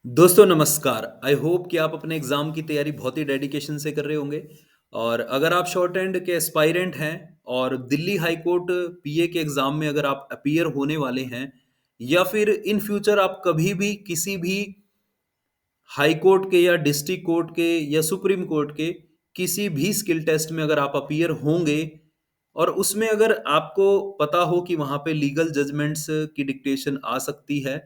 दोस्तों नमस्कार। I hope कि आप अपने एग्ज़ाम की तैयारी बहुत ही डेडिकेशन से कर रहे होंगे। और अगर आप शॉर्ट एंड के एस्पायरेंट हैं और दिल्ली हाई कोर्ट पीए के एग्ज़ाम में अगर आप अपीयर होने वाले हैं, या फिर इन फ्यूचर आप कभी भी किसी भी हाई कोर्ट के या डिस्ट्रिक्ट कोर्ट के या सुप्रीम कोर्ट के किसी भी स्किल टेस्ट में अगर आप अपीयर होंगे और उसमें अगर आपको पता हो कि वहाँ पे लीगल जजमेंट्स की डिक्टेशन आ सकती है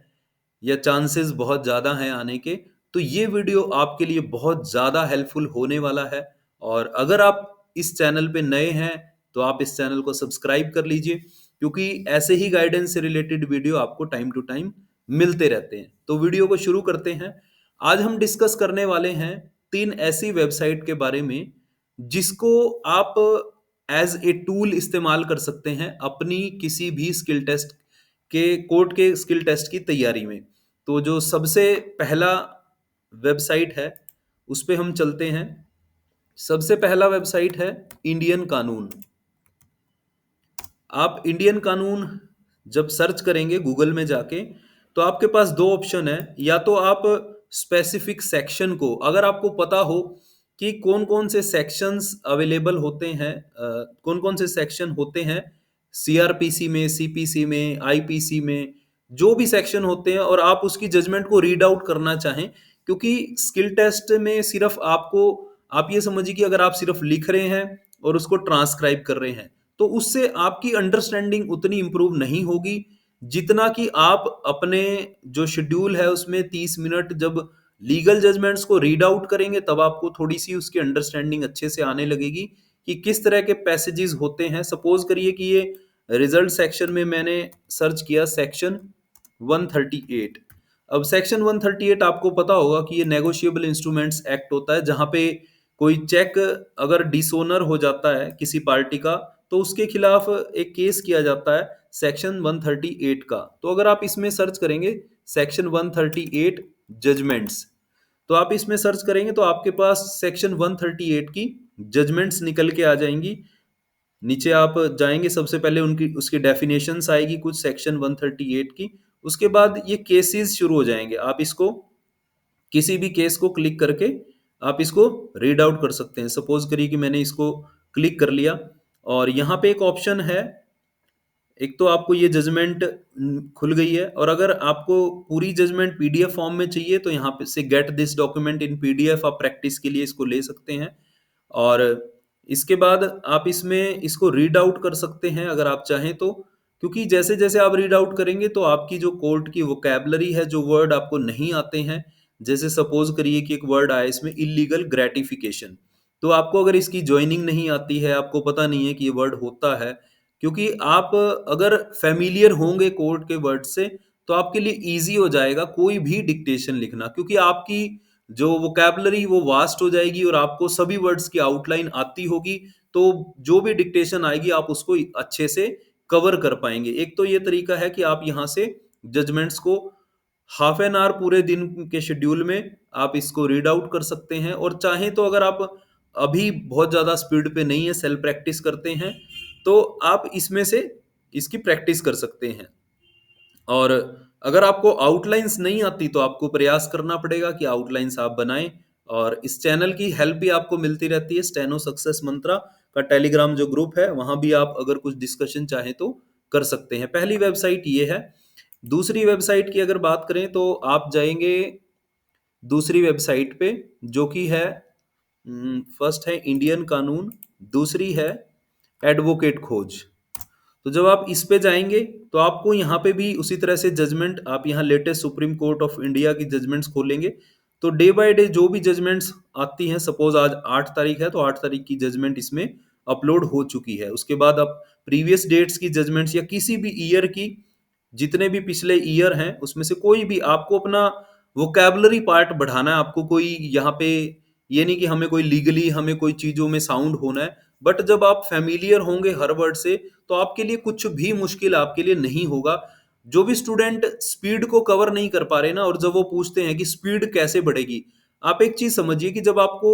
या चांसेस बहुत ज़्यादा हैं आने के, तो ये वीडियो आपके लिए बहुत ज़्यादा हेल्पफुल होने वाला है। और अगर आप इस चैनल पे नए हैं तो आप इस चैनल को सब्सक्राइब कर लीजिए, क्योंकि ऐसे ही गाइडेंस से रिलेटेड वीडियो आपको टाइम टू टाइम मिलते रहते हैं। तो वीडियो को शुरू करते हैं। आज हम डिस्कस करने वाले हैं 3 ऐसी वेबसाइट के बारे में जिसको आप एज ए टूल इस्तेमाल कर सकते हैं अपनी किसी भी स्किल टेस्ट के कोर्ट के स्किल टेस्ट की तैयारी में। तो जो सबसे पहला वेबसाइट है उस पे हम चलते हैं। सबसे पहला वेबसाइट है इंडियन कानून। आप इंडियन कानून जब सर्च करेंगे गूगल में जाके, तो आपके पास दो ऑप्शन है। या तो आप स्पेसिफिक सेक्शन को, अगर आपको पता हो कि कौन कौन से सेक्शंस अवेलेबल होते हैं, कौन कौन से सेक्शन होते हैं सीआरपीसी में, सीपीसी में, आईपीसी में, जो भी सेक्शन होते हैं, और आप उसकी जजमेंट को रीड आउट करना चाहें। क्योंकि स्किल टेस्ट में सिर्फ आपको, आप ये समझिए कि अगर आप सिर्फ लिख रहे हैं और उसको ट्रांसक्राइब कर रहे हैं तो उससे आपकी अंडरस्टैंडिंग उतनी इंप्रूव नहीं होगी जितना कि आप अपने जो शेड्यूल है उसमें 30 मिनट जब लीगल जजमेंट्स को रीड आउट करेंगे तब आपको थोड़ी सी उसकी अंडरस्टैंडिंग अच्छे से आने लगेगी कि किस तरह के पैसेजेस होते हैं। सपोज करिए कि ये रिजल्ट सेक्शन में मैंने सर्च किया सेक्शन 138। अब सेक्शन 138 आपको पता होगा कि ये नेगोशिएबल इंस्ट्रूमेंट्स एक्ट होता है, जहां पे कोई चेक अगर डिसोनर हो जाता है किसी पार्टी का तो उसके खिलाफ एक केस किया जाता है सेक्शन 138 का। तो अगर आप इसमें सर्च करेंगे सेक्शन 138 जजमेंट्स, तो आप इसमें सर्च करेंगे तो आपके पास सेक्शन 138 की जजमेंट्स निकल के आ जाएंगी। नीचे आप जाएंगे, सबसे पहले उनकी उसकी डेफिनेशंस आएगी कुछ सेक्शन 138 की। उसके बाद ये केसेस शुरू हो जाएंगे। आप इसको किसी भी केस को क्लिक करके आप इसको रीड आउट कर सकते हैं। सपोज करिए कि मैंने इसको क्लिक कर लिया और यहाँ पे एक ऑप्शन है। एक तो आपको ये जजमेंट खुल गई है, और अगर आपको पूरी जजमेंट पीडीएफ फॉर्म में चाहिए तो यहाँ पे से get this document in PDF आप प्रैक्टिस के लिए इसको ले सकते हैं। और इसके बाद आप इसमें इसको रीड आउट कर सकते हैं अगर आप चाहें तो, क्योंकि जैसे जैसे आप रीड आउट करेंगे तो आपकी जो कोर्ट की वोकैबलरी है, जो वर्ड आपको नहीं आते हैं, जैसे सपोज करिए कि एक वर्ड आया इसमें इलीगल ग्रेटिफिकेशन, तो आपको अगर इसकी ज्वाइनिंग नहीं आती है, आपको पता नहीं है कि ये वर्ड होता है, क्योंकि आप अगर फेमिलियर होंगे कोर्ट के वर्ड से तो आपके लिए इजी हो जाएगा कोई भी डिक्टेशन लिखना, क्योंकि आपकी जो वोकैबलरी वो वास्ट हो जाएगी और आपको सभी वर्ड्स की आउटलाइन आती होगी। तो जो भी डिक्टेशन आएगी आप उसको अच्छे से कवर कर पाएंगे। एक तो ये तरीका है कि आप यहाँ से जजमेंट्स को हाफ एन आवर पूरे दिन के शेड्यूल में आप इसको रीड आउट कर सकते हैं। और चाहें तो अगर आप अभी बहुत ज़्यादा स्पीड पे नहीं है, सेल्फ प्रैक्टिस करते हैं, तो आप इसमें से इसकी प्रैक्टिस कर सकते हैं। और अगर आपको आउटलाइंस नहीं आती तो आपको प्रयास करना पड़ेगा कि आउटलाइंस आप बनाएं। और इस चैनल की हेल्प भी आपको मिलती रहती है। स्टेनो सक्सेस मंत्रा का टेलीग्राम जो ग्रुप है वहां भी आप अगर कुछ डिस्कशन चाहें तो कर सकते हैं। पहली वेबसाइट ये है। दूसरी वेबसाइट की अगर बात करें तो आप जाएंगे दूसरी वेबसाइट पे, जो कि है फर्स्ट है इंडियन कानून, दूसरी है एडवोकेट खोज। तो जब आप इस पे जाएंगे तो आपको यहाँ पे भी उसी तरह से जजमेंट, आप यहाँ latest supreme court of India की जजमेंट्स खोलेंगे तो डे बाय डे जो भी जजमेंट्स आती हैं, सपोज आज 8 तारीख है तो 8 तारीख की जजमेंट इसमें अपलोड हो चुकी है। उसके बाद आप प्रीवियस डेट्स की जजमेंट्स या किसी भी ईयर की, जितने भी पिछले ईयर हैं उसमें से कोई भी, आपको अपना वोकैबुलरी पार्ट बढ़ाना है। आपको कोई यहाँ पे ये नहीं कि हमें कोई लीगली हमें कोई चीजों में साउंड होना है, बट जब आप फेमिलियर होंगे हर वर्ड से तो आपके लिए कुछ भी मुश्किल आपके लिए नहीं होगा। जो भी स्टूडेंट स्पीड को कवर नहीं कर पा रहे ना, और जब वो पूछते हैं कि स्पीड कैसे बढ़ेगी, आप एक चीज समझिए कि जब आपको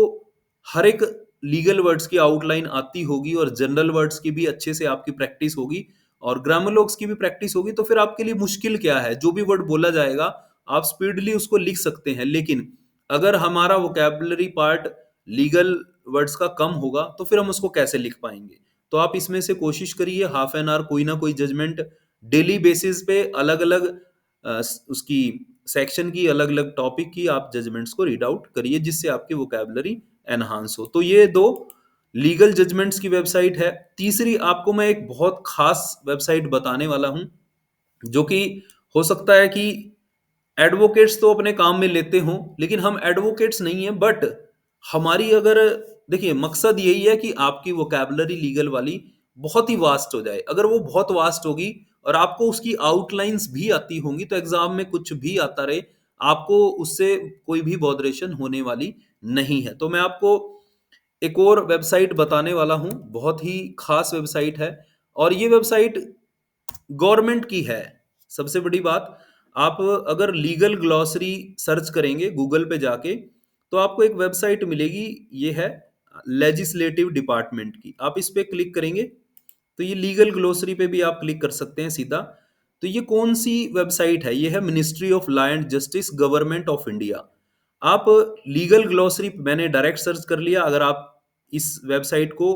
हर एक लीगल वर्ड्स की आउटलाइन आती होगी और जनरल वर्ड्स की भी अच्छे से आपकी प्रैक्टिस होगी और ग्रामर लॉग्स की भी प्रैक्टिस होगी, तो फिर आपके लिए मुश्किल क्या है। जो भी वर्ड बोला जाएगा आप स्पीडली उसको लिख सकते हैं। लेकिन अगर हमारा वोकैबुलरी पार्ट लीगल वर्ड्स का कम होगा तो फिर हम उसको कैसे लिख पाएंगे। तो आप इसमें से कोशिश करिए हाफ एन आवर कोई ना कोई जजमेंट डेली बेसिस पे अलग अलग उसकी सेक्शन की अलग अलग टॉपिक की आप जजमेंट्स को रीड आउट करिए, जिससे आपकी वोकैबुलरी एनहांस हो। तो ये दो लीगल जजमेंट्स की वेबसाइट है। तीसरी आपको मैं एक बहुत खास वेबसाइट बताने वाला हूं, जो कि हो सकता है कि एडवोकेट्स तो अपने काम में लेते हों, लेकिन हम एडवोकेट्स नहीं हैं। बट हमारी अगर देखिए मकसद यही है कि आपकी वोकैबुलरी लीगल वाली बहुत ही वास्ट हो जाए। अगर वो बहुत वास्ट होगी और आपको उसकी आउटलाइंस भी आती होंगी तो एग्जाम में कुछ भी आता रहे, आपको उससे कोई भी बॉदरेशन होने वाली नहीं है। तो मैं आपको एक और वेबसाइट बताने वाला हूं, बहुत ही खास वेबसाइट है। और ये वेबसाइट गवर्नमेंट की है। सबसे बड़ी बात, आप अगर लीगल ग्लॉसरी सर्च करेंगे गूगल पे जाके तो आपको एक वेबसाइट मिलेगी। ये है लेजिस्लेटिव डिपार्टमेंट की। आप इस पे क्लिक करेंगे तो ये लीगल ग्लोसरी पे भी आप क्लिक कर सकते हैं सीधा। तो ये कौन सी वेबसाइट है? ये है ministry of law and justice, government of India. आप लीगल ग्लोसरी मैंने डायरेक्ट सर्च कर लिया। अगर आप इस वेबसाइट को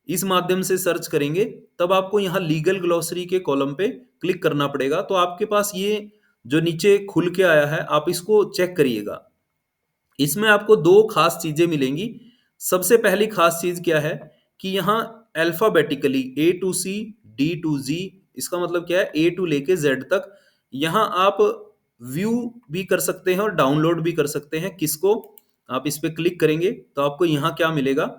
इस माध्यम से सर्च करेंगे तब आपको यहाँ लीगल ग्लोसरी के कॉलम पे क्लिक करना पड़ेगा। तो आपके पास ये जो नीचे खुल के आया है, आप इसको चेक करिएगा। इसमें आपको दो खास चीजें मिलेंगी। सबसे पहली खास चीज क्या है कि यहाँ alphabetically A to C D to Z, इसका मतलब क्या है, ए टू लेके जेड तक, यहाँ आप व्यू भी कर सकते हैं और डाउनलोड भी कर सकते हैं। किसको? आप इस पे क्लिक करेंगे तो आपको यहाँ क्या मिलेगा,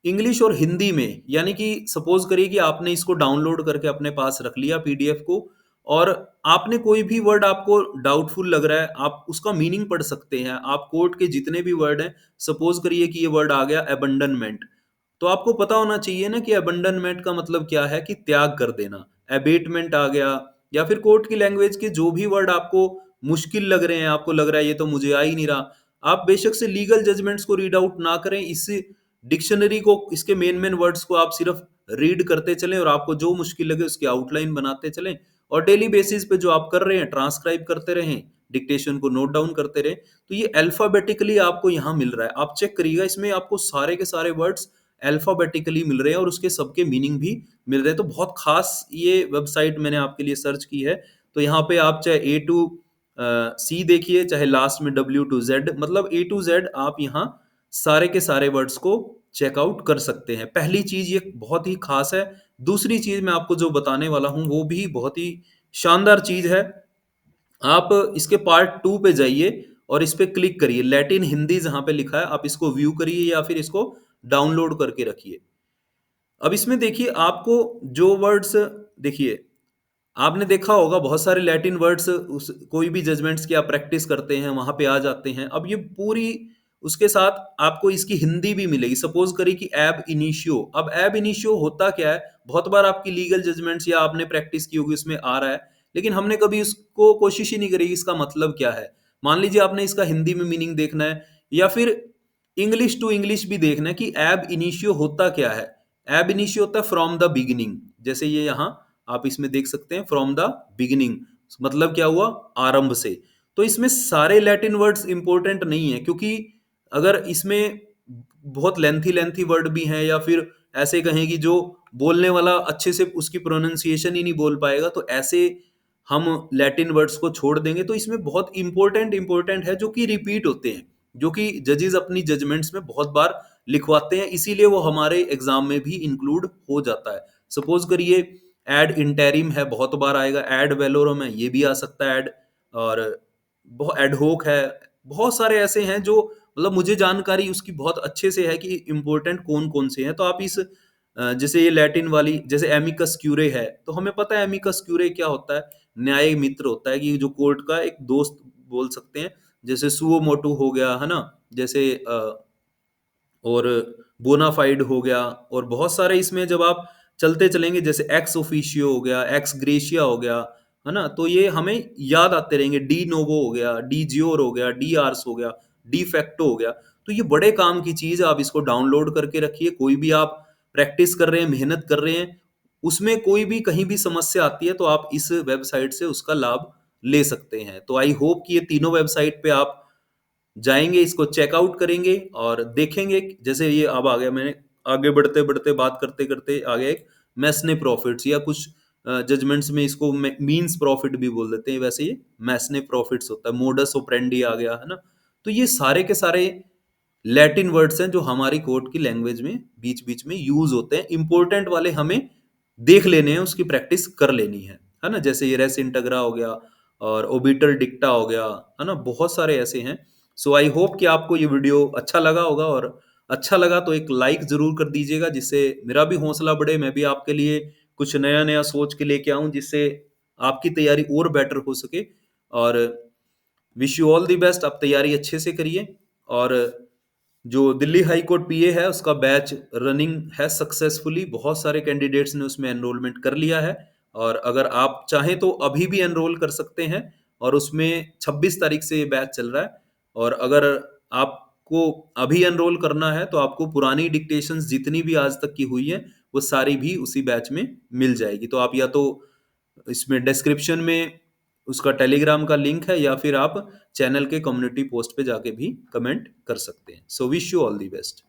इंग्लिश और हिंदी में। यानी कि सपोज करिए कि आपने इसको डाउनलोड करके अपने पास रख लिया पीडीएफ को, और आपने कोई भी वर्ड आपको डाउटफुल लग रहा है, आप उसका मीनिंग पढ़ सकते हैं। आप कोर्ट के जितने भी वर्ड हैं, सपोज करिए कि ये वर्ड आ गया अबंडनमेंट, तो आपको पता होना चाहिए ना कि अबंडनमेंट का मतलब क्या है, कि त्याग कर देना। एबेटमेंट आ गया, या फिर कोर्ट की लैंग्वेज के जो भी वर्ड आपको मुश्किल लग रहे हैं, आपको लग रहा है ये तो मुझे आ ही नहीं रहा, आप बेशक से लीगल जजमेंट्स को रीड आउट ना करें, इस डिक्शनरी को, इसके मेन मेन वर्ड्स को आप सिर्फ रीड करते चलें और आपको जो मुश्किल लगे उसकी आउटलाइन बनाते चलें, और डेली बेसिस पे जो आप कर रहे हैं ट्रांसक्राइब करते रहें, डिक्टेशन को नोट डाउन करते रहें। तो ये अल्फाबेटिकली आपको यहाँ मिल रहा है, आप चेक करिएगा, इसमें आपको सारे के सारे वर्ड्स अल्फाबेटिकली मिल रहे हैं और उसके सबके मीनिंग भी मिल रहे हैं। तो बहुत खास ये वेबसाइट मैंने आपके लिए सर्च की है। तो यहाँ पे आप चाहे A to C देखिए, चाहे लास्ट में W to Z, मतलब A to Z आप यहाँ सारे के सारे वर्ड्स को चेकआउट कर सकते हैं। पहली चीज ये बहुत ही खास है। दूसरी चीज मैं आपको जो बताने वाला हूँ वो भी बहुत ही शानदार चीज है। आप इसके पार्ट 2 पे जाइए और इस पे क्लिक करिए, लैटिन हिंदी जहां पे लिखा है आप इसको व्यू करिए या फिर इसको डाउनलोड करके रखिए। अब इसमें देखिए आपको जो वर्ड्स, देखिए आपने देखा होगा बहुत सारे लैटिन वर्ड्स, उस कोई भी जजमेंट्स की आप प्रैक्टिस करते हैं वहां पे आ जाते हैं। अब ये पूरी उसके साथ आपको इसकी हिंदी भी मिलेगी। सपोज करिए कि एब इनिशियो। अब एब इनिशियो होता क्या है, बहुत बार आपकी लीगल जजमेंट्स या आपने प्रैक्टिस की होगी उसमें आ रहा है, लेकिन हमने कभी उसको कोशिश ही नहीं करी इसका मतलब क्या है। मान लीजिए आपने इसका हिंदी में मीनिंग देखना है, या फिर इंग्लिश टू इंग्लिश भी देखना है कि एब इनिशियो होता क्या है। एब इनिशियो होता है फ्रॉम द बिगिनिंग, जैसे ये यहाँ आप इसमें देख सकते हैं, फ्रॉम द बिगिनिंग मतलब क्या हुआ, आरंभ से। तो इसमें सारे लैटिन वर्ड्स इंपॉर्टेंट नहीं है, क्योंकि अगर इसमें बहुत लेंथी लेंथी वर्ड भी हैं, या फिर ऐसे कहें कि जो बोलने वाला अच्छे से उसकी प्रोनाउंसिएशन ही नहीं बोल पाएगा, तो ऐसे हम लैटिन वर्ड्स को छोड़ देंगे। तो इसमें बहुत इंपॉर्टेंट इंपॉर्टेंट है जो कि रिपीट होते हैं, जो कि जजेस अपनी जजमेंट्स में बहुत बार लिखवाते हैं, इसीलिए वो हमारे एग्जाम में भी इंक्लूड हो जाता है। सपोज करिए एड इंटेरिम है, बहुत बार आएगा। एड वेलोरम है, ये भी आ सकता है एड। और बहुत एडहोक है, बहुत सारे ऐसे हैं जो मतलब मुझे जानकारी उसकी बहुत अच्छे से है कि इंपॉर्टेंट कौन कौन से हैं। तो आप इस जैसे ये लैटिन वाली, जैसे एमिकस क्यूरे है, तो हमें पता है एमिकस क्यूरे क्या होता है, न्याय मित्र होता है, कि जो कोर्ट का एक दोस्त बोल सकते हैं। जैसे सुओ मोटू हो गया है ना, जैसे और बोनाफाइड हो गया, और बहुत सारे इसमें जब आप चलते चलेंगे, जैसे एक्स ओफिशियो हो गया, एक्स ग्रेशिया हो गया, है ना, तो ये हमें याद आते रहेंगे। डी नोवो हो गया, डी जियोर हो गया, डी आर्स हो गया, डी फैक्टो हो गया। तो ये बड़े काम की चीज है, आप इसको डाउनलोड करके रखिए। कोई भी आप प्रैक्टिस कर रहे हैं, मेहनत कर रहे हैं, उसमें कोई भी कहीं भी समस्या आती है तो आप इस वेबसाइट से उसका लाभ ले सकते हैं। तो आई होप कि ये तीनों वेबसाइट पे आप जाएंगे, इसको चेकआउट करेंगे और देखेंगे। जैसे ये अब आ गया, मैंने आगे बढ़ते बढ़ते बात करते करते आ गया एक मैसने प्रॉफिट्स, या कुछ जजमेंट्स में इसको मीन्स प्रॉफिट भी बोल देते हैं, वैसे ये मैसने प्रॉफिट्स होता है। मोडस ऑपरेंडी आ गया, है ना। तो ये सारे के सारे लैटिन वर्ड्स हैं जो हमारी कोड की लैंग्वेज में बीच बीच में यूज होते हैं। इंपॉर्टेंट वाले हमें देख लेने हैं, उसकी प्रैक्टिस कर लेनी है ना। जैसे ये रेस इंटग्रा हो गया और ओबिटल डिक्टा हो गया, है ना। बहुत सारे ऐसे हैं। सो आई होप कि आपको ये वीडियो अच्छा लगा होगा, और अच्छा लगा तो एक लाइक जरूर कर दीजिएगा, जिससे मेरा भी हौसला बढ़े, मैं भी आपके लिए कुछ नया नया सोच के लेके आऊं, जिससे आपकी तैयारी और बेटर हो सके। और wish you all the best, आप तैयारी अच्छे से करिए। और जो दिल्ली हाई कोर्ट पीए है उसका बैच रनिंग है सक्सेसफुली, बहुत सारे कैंडिडेट्स ने उसमें एनरोलमेंट कर लिया है। और अगर आप चाहें तो अभी भी एनरोल कर सकते हैं, और उसमें 26 तारीख से ये बैच चल रहा है। और अगर आपको अभी एनरोल करना है तो आपको पुरानी डिक्टेशंस जितनी भी आज तक की हुई है वो सारी भी उसी बैच में मिल जाएगी। तो आप या तो इसमें डिस्क्रिप्शन में उसका टेलीग्राम का लिंक है, या फिर आप चैनल के कम्युनिटी पोस्ट पे जाके भी कमेंट कर सकते हैं। So wish you all the best.